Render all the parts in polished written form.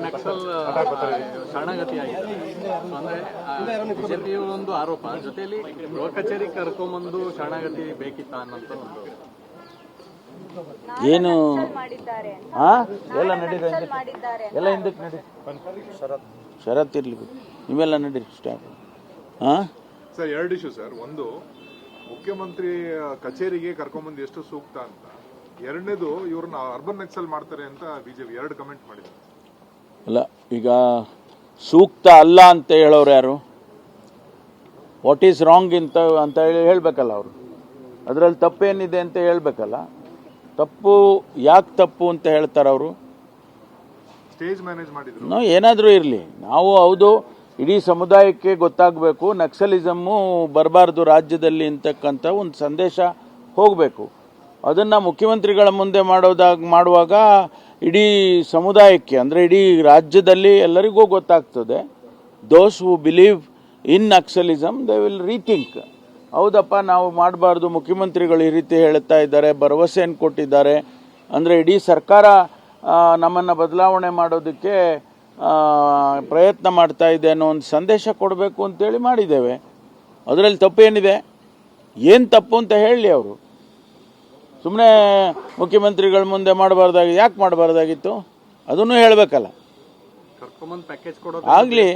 ನಕ್ಸಲ್ ಶರಣಾಗತಿಯಾಗಿದೆ. ಅಂದ್ರೆ ಬಿಜೆಪಿಯ ಒಂದು ಆರೋಪ, ಜೊತೆಯಲ್ಲಿ ಗೃಹ ಕಚೇರಿ ಕರ್ಕೊಂಬಂದು ಶರಣಾಗತಿ ಬೇಕಿತ್ತ ಅನ್ನೋಂಥ ಒಂದು ಏನು ಎಲ್ಲ ನಡೀರಿ, ಎಲ್ಲ ಹಿಂದಕ್ಕೆ ನಡೀರಿ, ಶರತ್ ಇರ್ಲಿ, ನೀವೆಲ್ಲ ನಡೀರಿ ಸ್ಟಾಪ್. ಸರ್, ಎರಡು ಇಶ್ಯೂ ಸರ್. ಒಂದು, ಮುಖ್ಯಮಂತ್ರಿ ಕಚೇರಿಗೆ ಕರ್ಕೊಂಬಂದು ಎಷ್ಟು ಸೂಕ್ತ ಅಂತ. ಎರಡನೇದು, ಇವ್ರನ್ನ ಅರ್ಬನ್ ನಕ್ಸಲ್ ಮಾಡ್ತಾರೆ ಅಂತ ಬಿಜೆಪಿ ಎರಡು ಕಮೆಂಟ್ ಮಾಡಿದ್ದಾರೆ. ಅಲ್ಲ, ಈಗ ಸೂಕ್ತ ಅಲ್ಲ ಅಂತ ಹೇಳೋರು ಯಾರು? ವಾಟ್ ಈಸ್ ರಾಂಗ್ ಅಂತ ಹೇಳ್ಬೇಕಲ್ಲ ಅವರು. ಅದರಲ್ಲಿ ತಪ್ಪೇನಿದೆ ಅಂತ ಹೇಳ್ಬೇಕಲ್ಲ. ತಪ್ಪು ಯಾಕೆ ತಪ್ಪು ಅಂತ ಹೇಳ್ತಾರೆ ಅವರು? ಸ್ಟೇಜ್ ಮ್ಯಾನೇಜ್ ಮಾಡಿದ್ರು. ಏನಾದರೂ ಇರಲಿ, ನಾವು ಹೌದು ಇಡೀ ಸಮುದಾಯಕ್ಕೆ ಗೊತ್ತಾಗಬೇಕು, ನಕ್ಸಲಿಸಮ್ಮು ಬರಬಾರ್ದು ರಾಜ್ಯದಲ್ಲಿ ಅಂತಕ್ಕಂಥ ಒಂದು ಸಂದೇಶ ಹೋಗಬೇಕು. ಅದನ್ನು ಮುಖ್ಯಮಂತ್ರಿಗಳ ಮುಂದೆ ಮಾಡುವಾಗ ಇಡೀ ಸಮುದಾಯಕ್ಕೆ, ಅಂದರೆ ಇಡೀ ರಾಜ್ಯದಲ್ಲಿ ಎಲ್ಲರಿಗೂ ಗೊತ್ತಾಗ್ತದೆ. Those who believe in naxalism they will rethink. ಹೌದಪ್ಪ, ನಾವು ಮಾಡಬಾರ್ದು, ಮುಖ್ಯಮಂತ್ರಿಗಳು ಈ ರೀತಿ ಹೇಳ್ತಾ ಇದ್ದಾರೆ, ಭರವಸೆಯನ್ನು ಕೊಟ್ಟಿದ್ದಾರೆ, ಅಂದರೆ ಇಡೀ ಸರ್ಕಾರ ನಮ್ಮನ್ನು ಬದಲಾವಣೆ ಮಾಡೋದಕ್ಕೆ ಪ್ರಯತ್ನ ಮಾಡ್ತಾ ಇದೆ ಅನ್ನೋ ಒಂದು ಸಂದೇಶ ಕೊಡಬೇಕು ಅಂತೇಳಿ ಮಾಡಿದ್ದೇವೆ. ಅದರಲ್ಲಿ ತಪ್ಪೇನಿದೆ? ಏನು ತಪ್ಪು ಅಂತ ಹೇಳಲಿ ಅವರು. ಸುಮ್ಮನೆ ಮುಖ್ಯಮಂತ್ರಿಗಳ ಮುಂದೆ ಯಾಕೆ ಮಾಡಬಾರ್ದಾಗಿತ್ತು ಅದನ್ನು ಹೇಳಬೇಕಲ್ಲ. ಆಗಲಿ,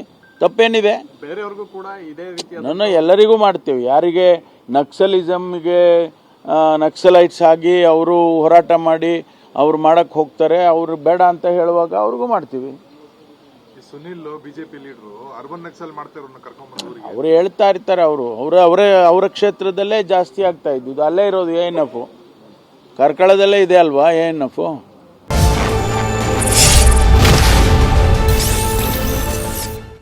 ತಪ್ಪೇನಿದೆ? ಬೇರೆಯವ್ರಿಗೂ ಕೂಡ ಇದೇ ರೀತಿ ಎಲ್ಲರಿಗೂ ಮಾಡ್ತೀವಿ. ಯಾರಿಗೆ ನಕ್ಸಲಿಸಮ್ಗೆ ನಕ್ಸಲೈಟ್ಸ್ ಆಗಿ ಅವರು ಹೋರಾಟ ಮಾಡಿ ಅವ್ರು ಮಾಡಕ್ಕೆ ಹೋಗ್ತಾರೆ, ಅವರು ಬೇಡ ಅಂತ ಹೇಳುವಾಗ ಅವ್ರಿಗೂ ಮಾಡ್ತೀವಿ. Sunil, BJP leader, urban Naxal ಮಾಡ್ತಾರೆ ಕರ್ಕೊಂಡ್ಬಂದು ಅವರು ಹೇಳ್ತಾ ಇರ್ತಾರೆ. ಅವರ ಕ್ಷೇತ್ರದಲ್ಲೇ ಜಾಸ್ತಿ ಆಗ್ತಾ ಇದ್ದು. ಅಲ್ಲೇ ಇರೋದು ANF, ಕಾರ್ಕಳದಲ್ಲೇ ಇದೆ ಅಲ್ವಾ ANF.